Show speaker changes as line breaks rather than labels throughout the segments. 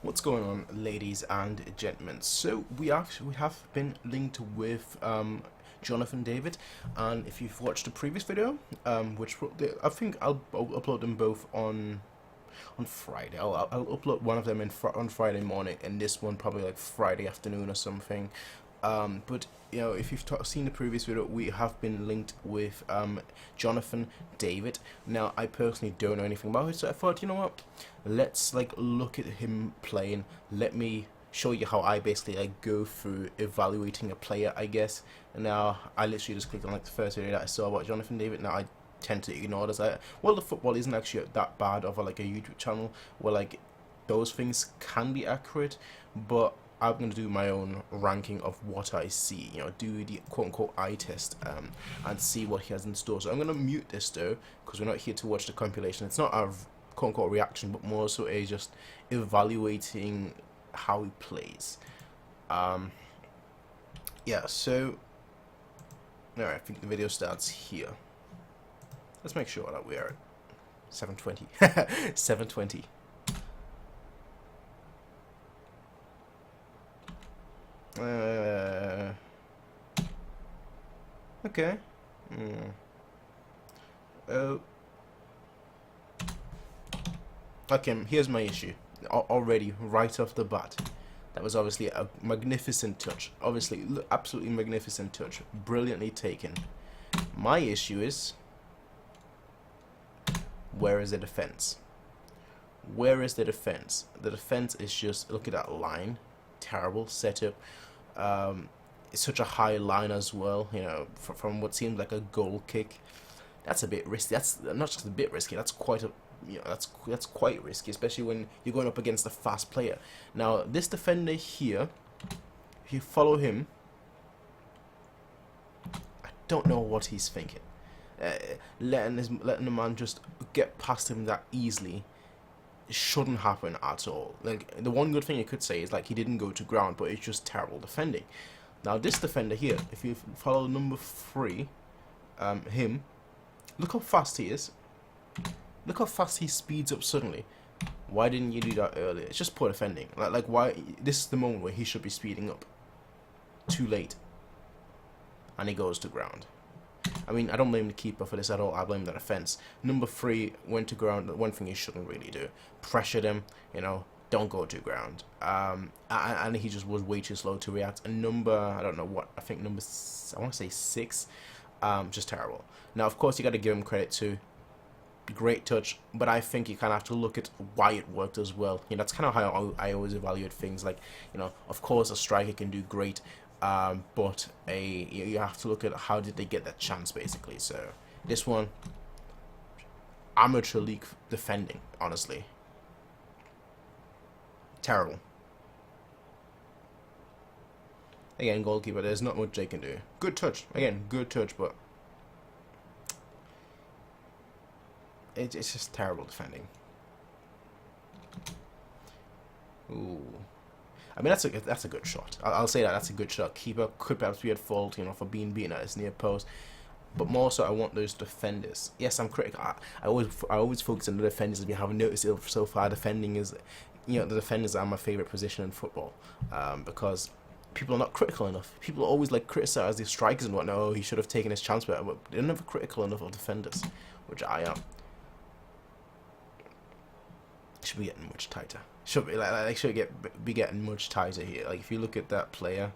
What's going on, ladies and gentlemen? So we have been linked with Jonathan David, and if you've watched the previous video, I think I'll upload them both on Friday. I'll upload one of them on Friday morning, and this one probably like Friday afternoon or something. But you know, if you've seen the previous video, we have been linked with Jonathan David. Now, I personally don't know anything about it, so I thought, you know what, let's like look at him playing. Let me show you how I basically like go through evaluating a player, I guess. And now I literally just clicked on like the first video that I saw about Jonathan David. Now I tend to ignore this. Well, the football isn't actually that bad of like a YouTube channel where like those things can be accurate, but I'm going to do my own ranking of what I see, you know, do the quote-unquote eye test and see what he has in store. So I'm going to mute this though, because we're not here to watch the compilation. It's not a quote-unquote reaction, but more so a just evaluating how he plays. Yeah, so, alright, I think the video starts here. Let's make sure that we are at 720. 720. Okay. Oh. Okay, here's my issue. Already, right off the bat. That was obviously a magnificent touch. Obviously, absolutely magnificent touch. Brilliantly taken. My issue is, where is the defense? Where is the defense? The defense is just, look at that line. Terrible setup. It's such a high line as well, you know, from what seems like a goal kick. That's a bit risky. That's not just a bit risky, that's quite a, you know, that's quite risky, especially when you're going up against a fast player. Now this defender here, if you follow him, I don't know what he's thinking. Letting the man just get past him that easily shouldn't happen at all. Like, the one good thing you could say is like he didn't go to ground, but it's just terrible defending. Now this defender here, if you follow number 3, him, look how fast he is. Look how fast he speeds up suddenly. Why didn't you do that earlier? It's just poor defending. Like why? This is the moment where he should be speeding up. Too late, and he goes to ground. I mean, I don't blame the keeper for this at all. I blame the defense. Number 3 went to ground. One thing he shouldn't really do: pressured him. You know, don't go to ground. And he just was way too slow to react. And I don't know what. I think number, I want to say 6. Just terrible. Now, of course, you got to give him credit too. Great touch, but I think you kind of have to look at why it worked as well. You know, that's kind of how I always evaluate things. Like, you know, of course, a striker can do great. But you have to look at how did they get that chance, basically. So this one, amateur league defending, honestly, terrible. Again, goalkeeper, there's not much they can do. Good touch, again, good touch, but it's just terrible defending. Ooh. I mean, that's a good shot. I'll say that that's a good shot. Keeper could perhaps be at fault, you know, for being beaten at his near post, but more so, I want those defenders. Yes, I'm critical. I always focus on the defenders. If you haven't noticed it so far, defending is, you know, the defenders are my favorite position in football, because people are not critical enough. People always like criticize the strikers and whatnot. Oh, he should have taken his chance better, but they're never critical enough of defenders, which I am. Should be getting much tighter. Should be like should be getting much tighter here. Like, if you look at that player,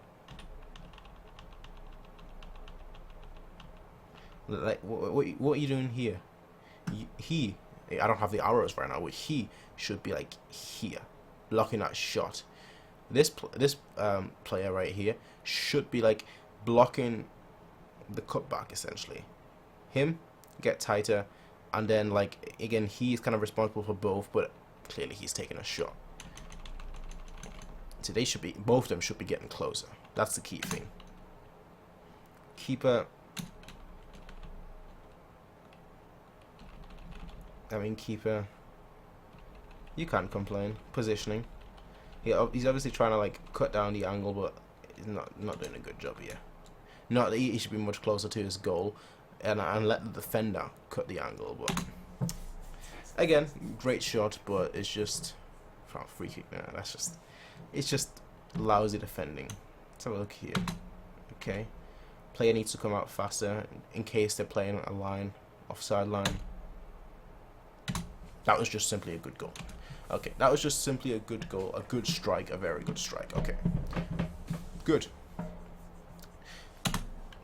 like what are you doing here? I don't have the arrows right now, but he should be like here, blocking that shot. This player right here should be like blocking the cutback essentially. Him, get tighter, and then like again he's kind of responsible for both, but clearly he's taking a shot. So they should be, both of them should be getting closer. That's the key thing. Keeper, keeper, you can't complain. Positioning, he's obviously trying to like cut down the angle, but he's not doing a good job here. He should be much closer to his goal, and let the defender cut the angle. But again, great shot, but it's just free kick. No, that's just, it's just lousy defending. Let's have a look here. Okay, player needs to come out faster in case they're playing a line, offside line. That was just simply a good goal. Okay, that was just simply a good goal, a good strike, a very good strike. Okay, good.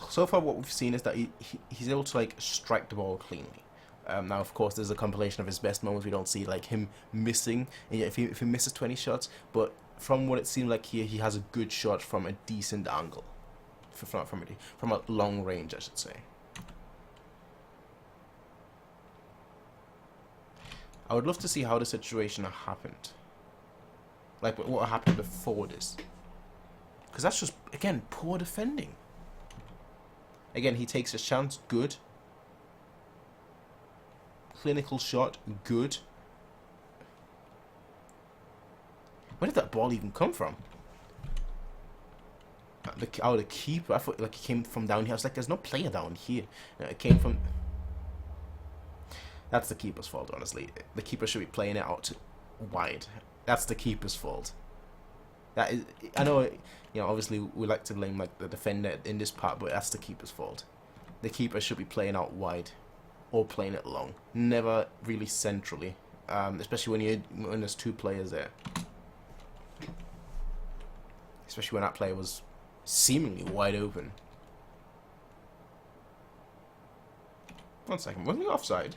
So far, what we've seen is that he's able to like strike the ball cleanly. Now, of course, there's a compilation of his best moments. We don't see like him missing, and if he misses 20 shots, but from what it seemed like here, he has a good shot from a decent angle, from a long range, I should say. I would love to see how the situation happened, like what happened before this, because that's just, again, poor defending. Again, he takes a chance, good. Clinical shot, good. Where did that ball even come from? The keeper. I thought like it came from down here. I was like, there's no player down here. No, it came from. That's the keeper's fault, honestly. The keeper should be playing it out wide. That's the keeper's fault. That is. I know. You know, obviously we like to blame like the defender in this part, but that's the keeper's fault. The keeper should be playing out wide, or playing it long. Never really centrally, especially when there's two players there. Especially when that player was seemingly wide open. 1 second, wasn't he offside?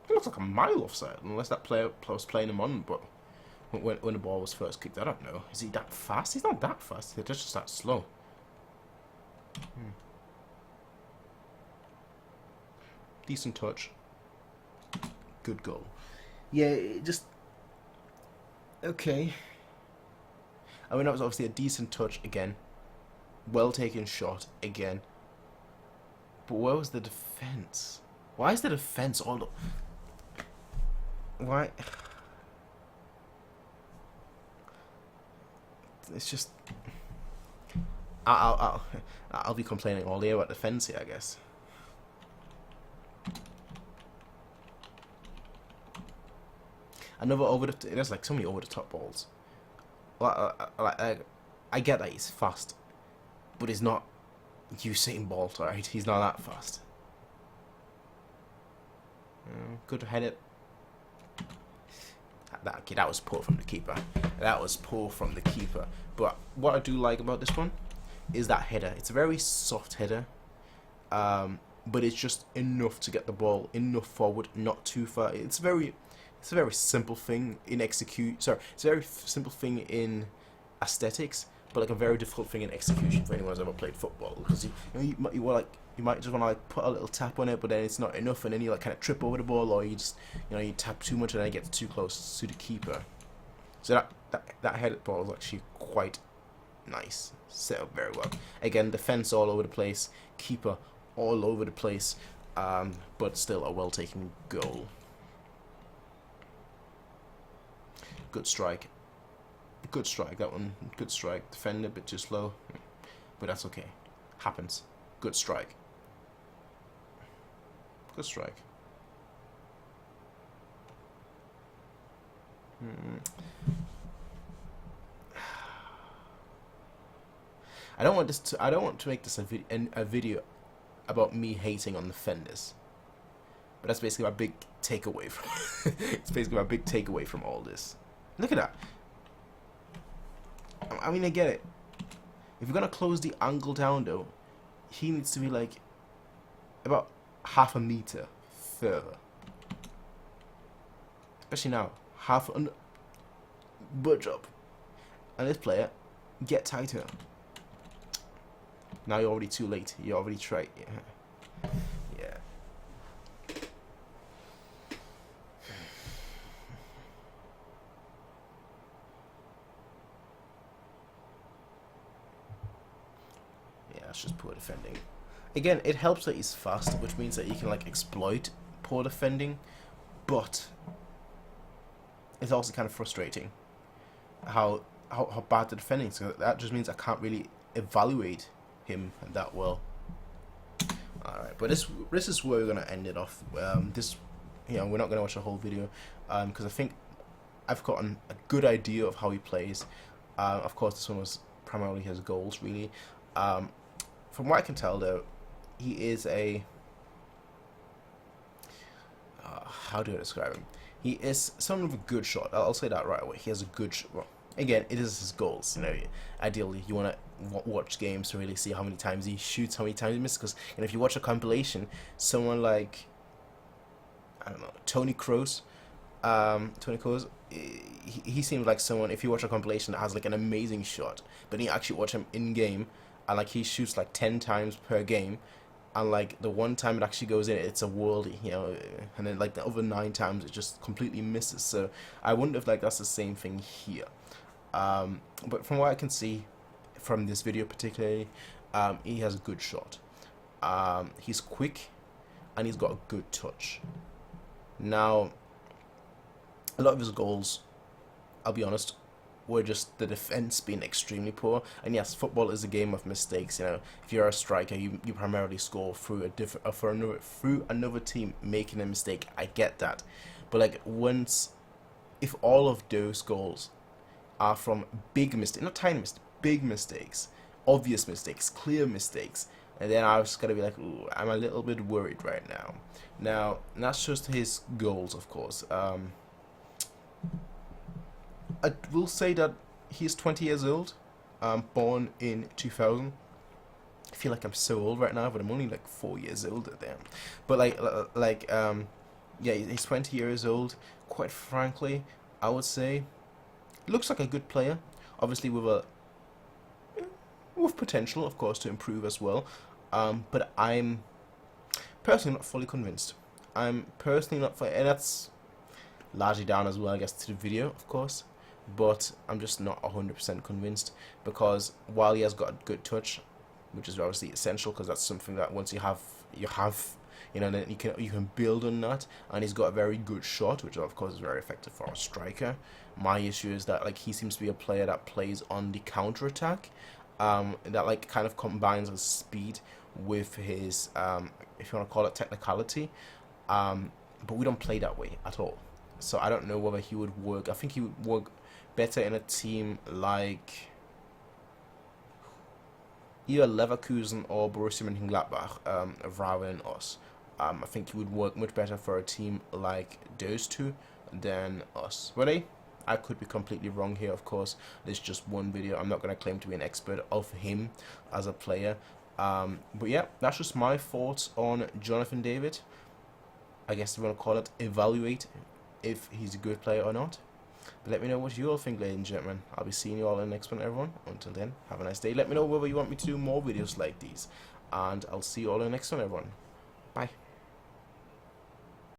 It looks like a mile offside, unless that player was playing him on, but when the ball was first kicked, I don't know. Is he that fast? He's not that fast, he's just that slow. Decent touch. Good goal. Yeah, it just... Okay. I mean, that was obviously a decent touch again. Well taken shot again. But where was the defense? Why is the defense all... Why... It's just... I'll be complaining all day about defense here, I guess. Another over the... There's like so many over the top balls. I get that he's fast, but he's not Usain Bolt, alright? He's not that fast. Good to head it. Okay, that was poor from the keeper. That was poor from the keeper. But what I do like about this one is that header. It's a very soft header, but it's just enough to get the ball enough forward, not too far. It's a very simple thing in execute. Sorry, it's a very simple thing in aesthetics, but like a very difficult thing in execution for anyone who's ever played football. Because you might just want to like put a little tap on it, but then it's not enough, and then you like kind of trip over the ball, or you just you tap too much and then it gets too close to the keeper. So that headed ball is actually quite nice, set up very well. Again, defense all over the place, keeper all over the place, but still a well taken goal. Good strike. Good strike, that one. Good strike. Defender a bit too slow, but that's okay. Happens. Good strike. Good strike. I don't want to make this a video about me hating on defenders. But that's basically my big takeaway from it's basically my big takeaway from all this. Look at that. I mean, I get it. If you're gonna close the angle down though, he needs to be like about half a meter further. Especially now. Budge up. And this player, get tighter. Now you're already too late. You're already tried. Yeah. Yeah, that's just poor defending. Again, it helps that he's fast, which means that he can like exploit poor defending, but it's also kind of frustrating how bad the defending is. So that just means I can't really evaluate him that well. All right, but this is where we're gonna end it off. This, we're not gonna watch the whole video, because I think I've gotten a good idea of how he plays. Of course, this one was primarily his goals, really. From what I can tell, though, he is a how do I describe him? He is someone with a good shot. I'll say that right away. He has a good shot. Well, again, it is his goals. Ideally, you want to watch games to really see how many times he shoots, how many times he misses. Because if you watch a compilation, someone like, I don't know, Tony Kroos, he seems like someone, if you watch a compilation, that has like an amazing shot, but then you actually watch him in game, and like he shoots like 10 times per game, and like the one time it actually goes in, it's a worldie, and then like the other 9 times it just completely misses. So I wonder if like that's the same thing here. But from what I can see from this video particularly, he has a good shot. He's quick, and he's got a good touch. Now, a lot of his goals, I'll be honest, were just the defense being extremely poor. And yes, football is a game of mistakes. If you're a striker, you primarily score through through another team making a mistake. I get that, but like if all of those goals are from big mistakes, not tiny mistakes, big mistakes, obvious mistakes, clear mistakes, and then I was gonna be like, ooh, I'm a little bit worried right now. Now, that's just his goals, of course. I will say that he's 20 years old, born in 2000. I feel like I'm so old right now, but I'm only like 4 years older than. But yeah, he's 20 years old. Quite frankly, I would say, looks like a good player. Obviously, with potential, of course, to improve as well. But I'm personally not fully convinced. I'm personally not, and that's largely down as well, I guess, to the video, of course. But I'm just not 100% convinced, because while he has got a good touch, which is obviously essential, because that's something that once you have, then you can build on that. And he's got a very good shot, which of course is very effective for a striker. My issue is that like he seems to be a player that plays on the counter attack, that like kind of combines his speed with his if you want to call it technicality, but we don't play that way at all. So I don't know whether he would work. I think he would work better in a team like either Leverkusen or Borussia Mönchengladbach, rather than us. I think he would work much better for a team like those two than us. But hey, I could be completely wrong here, of course. This is just one video. I'm not going to claim to be an expert of him as a player. But yeah, that's just my thoughts on Jonathan David. I guess we want to call it evaluate if he's a good player or not. But let me know what you all think, ladies and gentlemen. I'll be seeing you all in the next one, everyone. Until then, have a nice day. Let me know whether you want me to do more videos like these. And I'll see you all in the next one, everyone. Bye.